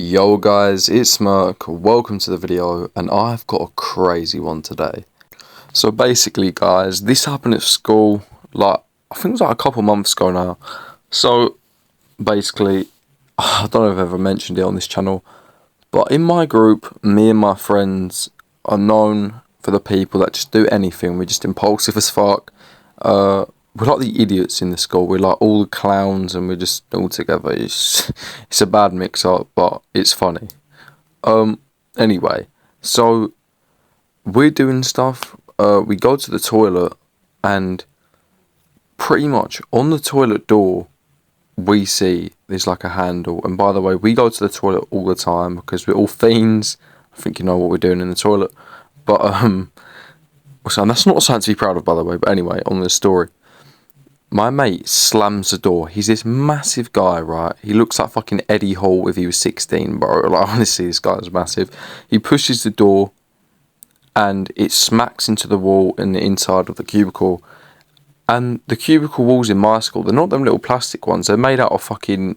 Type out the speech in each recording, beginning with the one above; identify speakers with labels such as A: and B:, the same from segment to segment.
A: Yo guys, it's Merc, welcome to the video, and I've got a crazy one today. So basically guys, this happened at school, I think it was like a couple months ago now. So basically, I don't know if I've ever mentioned it on this channel, but in my group, me and my friends are known for the people that just do anything. We're just impulsive as fuck. We're like the idiots in the school. We're like all the clowns, and we're just all together. It's a bad mix-up, but it's funny. Anyway, so we're doing stuff. We go to the toilet, and pretty much on the toilet door, we see there's like a handle. And by the way, we go to the toilet all the time because we're all fiends. I think you know what we're doing in the toilet. But so that's not something to be proud of, by the way. But anyway, on the story. My mate slams the door. He's this massive guy, right? He looks like fucking Eddie Hall if he was 16, bro. Like, honestly, this guy's massive. He pushes the door, and it smacks into the wall in the inside of the cubicle. And the cubicle walls in my school, they're not them little plastic ones. They're made out of fucking,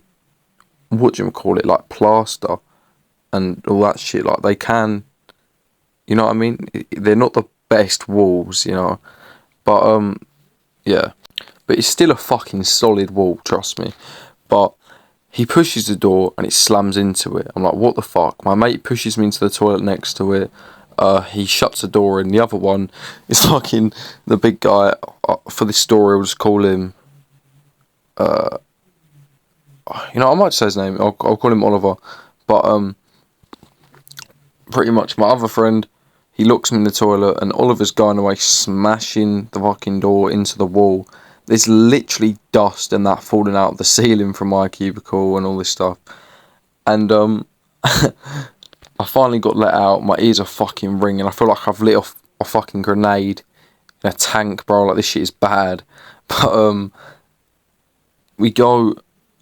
A: what do you call it, like plaster and all that shit. Like, they can, you know what I mean? They're not the best walls, you know. But, yeah. But it's still a fucking solid wall, trust me. But he pushes the door and it slams into it. I'm like, what the fuck? My mate pushes me into the toilet next to it. He shuts the door, and the other one is fucking the big guy. For this story, I'll just call him. I might say his name. I'll call him Oliver. But pretty much my other friend, he looks me in the toilet, and Oliver's going away, smashing the fucking door into the wall. There's literally dust and that falling out of the ceiling from my cubicle and all this stuff. And I finally got let out. My ears are fucking ringing. I feel like I've lit off a fucking grenade in a tank, bro. Like, this shit is bad. But we go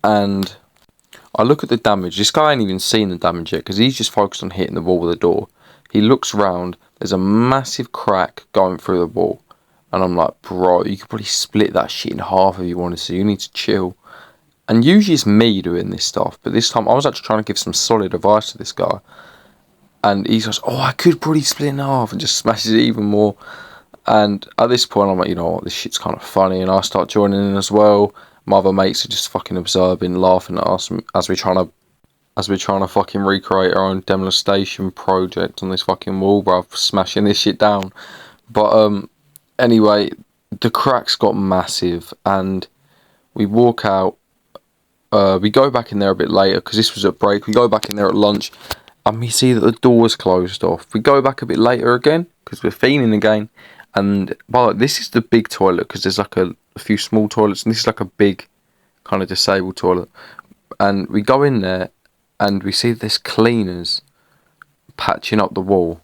A: and I look at the damage. This guy ain't even seen the damage yet because he's just focused on hitting the wall with the door. He looks round. There's a massive crack going through the wall. And I'm like, bro, you could probably split that shit in half if you wanted to. You need to chill. And usually it's me doing this stuff. But this time I was actually trying to give some solid advice to this guy. And he goes, oh, I could probably split in half, and just smashes it even more. And at this point, I'm like, you know what, this shit's kind of funny. And I start joining in as well. My other mates are just fucking observing, laughing at us as we're trying to fucking recreate our own demolition project on this fucking wall, bruv, smashing this shit down. But anyway, the cracks got massive, and we walk out. We go back in there a bit later because this was at break. We go back in there at lunch, and we see that the door's closed off. We go back a bit later again because we're fiending again. And by the way, this is the big toilet because there's like a few small toilets, and this is like a big kind of disabled toilet. And we go in there, and we see this cleaners patching up the wall.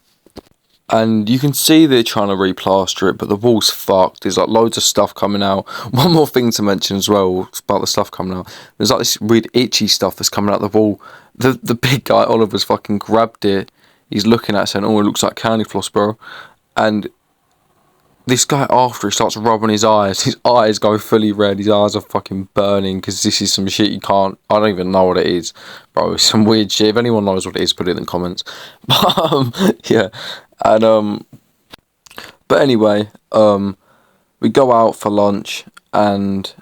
A: And you can see they're trying to replaster it, but the wall's fucked. There's like loads of stuff coming out. One more thing to mention as well about the stuff coming out. There's like this weird itchy stuff that's coming out the wall. The big guy, Oliver's fucking grabbed it. He's looking at it saying, oh, it looks like candy floss, bro. And this guy, after he starts rubbing his eyes go fully red. His eyes are fucking burning because this is some shit you can't. I don't even know what it is, bro. It's some weird shit. If anyone knows what it is, put it in the comments. But yeah, and but anyway, we go out for lunch and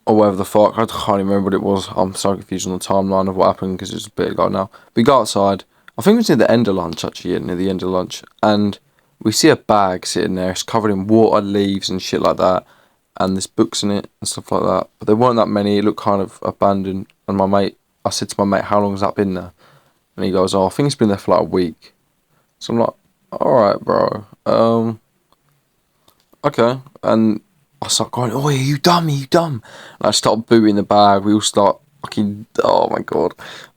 A: or whatever the fuck. I can't even remember what it was. I'm so confused on the timeline of what happened because it's a bit ago now. We go outside. I think it was near the end of lunch, actually, near the end of lunch, and we see a bag sitting there. It's covered in water, leaves, and shit like that. And there's books in it and stuff like that. But there weren't that many. It looked kind of abandoned. And I said to my mate, how long has that been there? And he goes, oh, I think it's been there for like a week. So I'm like, alright, bro. Okay. And I start going, oh, you dumb, you dumb. And I start booting the bag. We all start fucking, oh my god.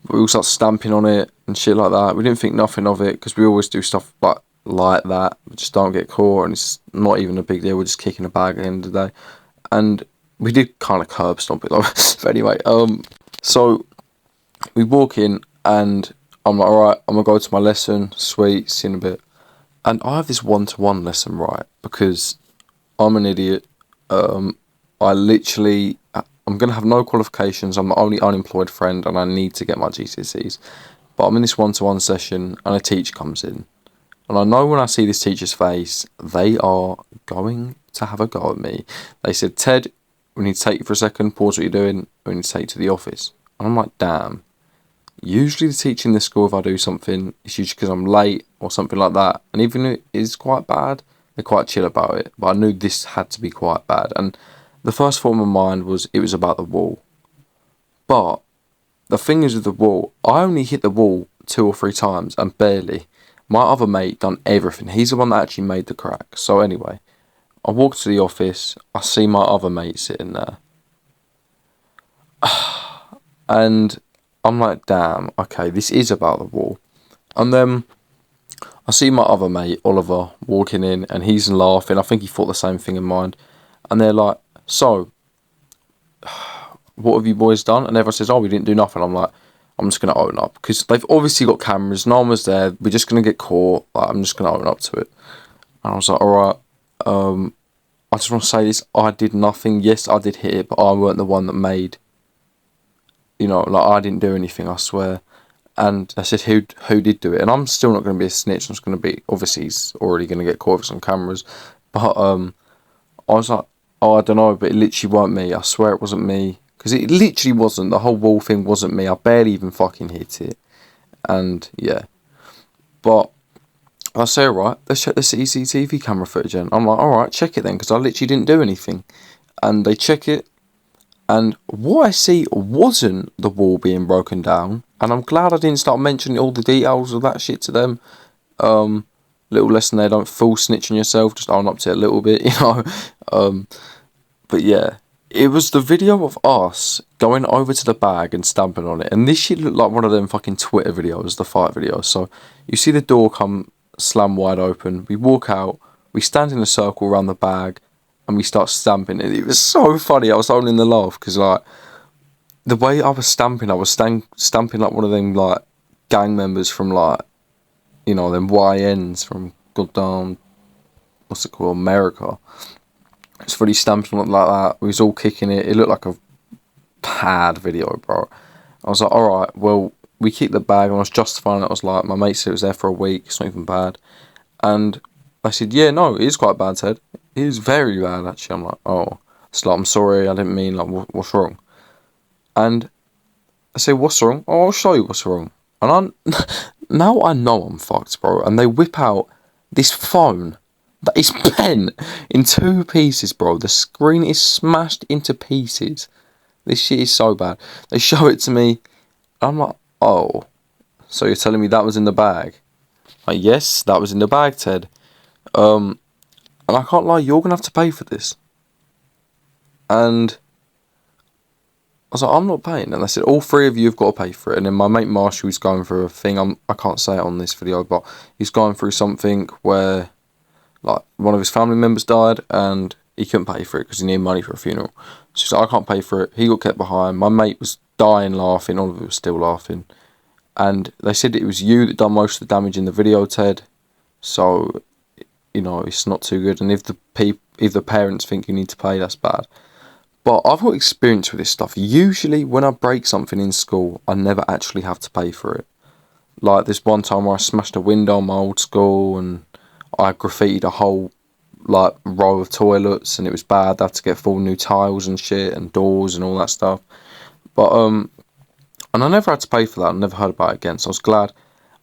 A: We all start stamping on it and shit like that. We didn't think nothing of it because we always do stuff like that, we just don't get caught, and it's not even a big deal. We're just kicking a bag at the end of the day, and we did kind of curb stomp it though. But anyway, so we walk in, and I'm like, alright, I'm gonna go to my lesson, sweet, see you in a bit. And I have this one-to-one lesson, right, because I'm an idiot. I'm gonna have no qualifications. I'm the only unemployed friend, and I need to get my GCSEs. But I'm in this one-to-one session and a teacher comes in. And I know when I see this teacher's face, they are going to have a go at me. They said, Ted, we need to take you for a second, pause what you're doing, we need to take you to the office. And I'm like, damn. Usually the teacher in this school, if I do something, it's usually because I'm late or something like that. And even if it is quite bad, they're quite chill about it. But I knew this had to be quite bad. And the first thought in my mind was it was about the wall. But the thing is with the wall, I only hit the wall 2 or 3 times and barely. My other mate done everything. He's the one that actually made the crack. So anyway, I walk to the office. I see my other mate sitting there. And I'm like, damn, okay, this is about the wall. And then I see my other mate, Oliver, walking in, and he's laughing. I think he thought the same thing in mind. And they're like, so, what have you boys done? And everyone says, oh, we didn't do nothing. I'm like, I'm just going to own up. Because they've obviously got cameras. No one was there. We're just going to get caught. Like, I'm just going to own up to it. And I was like, alright, I just want to say this. I did nothing. Yes, I did hit it, but I weren't the one that made, like, I didn't do anything, I swear. And I said, who did do it? And I'm still not going to be a snitch. I'm just going to be, obviously, he's already going to get caught with some cameras. But I was like, oh, I don't know, but it literally weren't me. I swear it wasn't me. Because it literally wasn't. The whole wall thing wasn't me. I barely even fucking hit it. And, yeah. But I say, alright, let's check the CCTV camera footage in. I'm like, alright, check it then, because I literally didn't do anything. And they check it. And what I see wasn't the wall being broken down. And I'm glad I didn't start mentioning all the details of that shit to them. Little lesson there, don't full snitch on yourself, just own up to it a little bit, But yeah, it was the video of us going over to the bag and stamping on it. And this shit looked like one of them fucking Twitter videos, the fight videos. So you see the door come slam wide open. We walk out, we stand in a circle around the bag, and we start stamping it. It was so funny. I was holding the laugh because, like, the way I was stamping stamping like one of them, like, gang members from, like, them YNs from goddamn, what's it called, America. It's fully stamping like that. We was all kicking it. It looked like a bad video, bro. I was like, alright, well, we kicked the bag, and I was justifying it. I was like, my mate said it was there for a week. It's not even bad. And I said, yeah, no, it is quite bad, Ted. It is very bad, actually. I'm like, oh. It's like, I'm sorry, I didn't mean, like, what's wrong? And I say, what's wrong? Oh, I'll show you what's wrong. And now I know I'm fucked, bro. And they whip out this phone that is bent in 2 pieces, bro. The screen is smashed into pieces. This shit is so bad. They show it to me. I'm like, oh. So you're telling me that was in the bag? Like, yes, that was in the bag, Ted. And I can't lie, you're going to have to pay for this. And I was like, I'm not paying. And they said, all 3 of you have got to pay for it. And then my mate Marshall was going through a thing. I can't say it on this video, but he's going through something where, like, one of his family members died and he couldn't pay for it because he needed money for a funeral. So he's like, I can't pay for it. He got kept behind. My mate was dying laughing. All of it was still laughing. And they said it was you that done most of the damage in the video, Ted. So, it's not too good. And if the parents think you need to pay, that's bad. But I've got experience with this stuff. Usually, when I break something in school, I never actually have to pay for it. Like this one time where I smashed a window in my old school and I graffitied a whole, like, row of toilets and it was bad. I had to get full new tiles and shit and doors and all that stuff. But, and I never had to pay for that. I never heard about it again. So I was glad.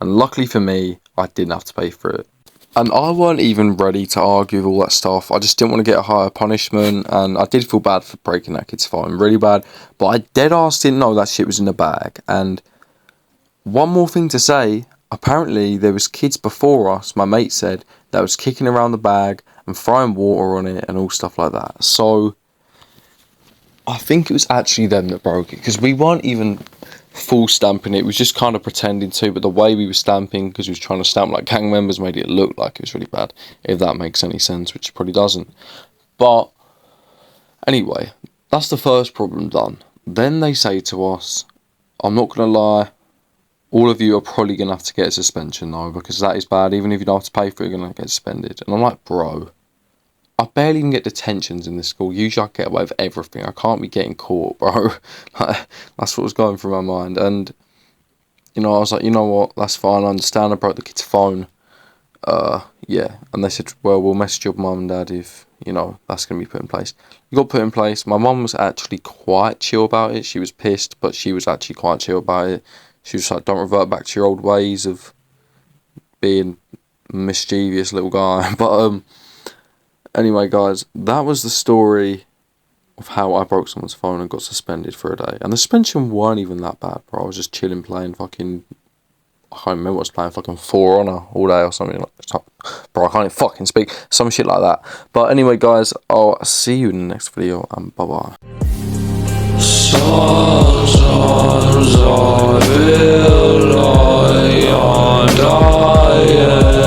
A: And luckily for me, I didn't have to pay for it. And I weren't even ready to argue with all that stuff. I just didn't want to get a higher punishment. And I did feel bad for breaking that kid's phone. Really bad. But I dead ass didn't know that shit was in the bag. And one more thing to say. Apparently there was kids before us, my mate said, that was kicking around the bag and throwing water on it and all stuff like that. So I think it was actually them that broke it. Because we weren't even full stamping it. It was just kind of pretending to, but the way we were stamping, because we was trying to stamp like gang members, made it look like it was really bad, if that makes any sense, which it probably doesn't. But anyway, that's the first problem done. Then they say to us, I'm not going to lie, all of you are probably going to have to get a suspension though, because that is bad. Even if you don't have to pay for it, you're going to get suspended. And I'm like, bro, I barely even get detentions in this school. Usually I get away with everything. I can't be getting caught, bro. That's what was going through my mind. And I was like, you know what, that's fine, I understand, I broke the kid's phone. Yeah, and they said, well, we'll message your mum and dad if, that's going to be put in place. It got put in place. My mum was actually quite chill about it. She was pissed, but she was actually quite chill about it. She was like, don't revert back to your old ways of being a mischievous little guy. But, anyway, guys, that was the story of how I broke someone's phone and got suspended for a day. And the suspension weren't even that bad, bro. I was just chilling, playing fucking... I can't remember what I was playing, fucking For Honor all day or something like that. Bro, I can't even fucking speak. Some shit like that. But anyway, guys, I'll see you in the next video, and bye-bye. Sometimes I feel like I'm dying.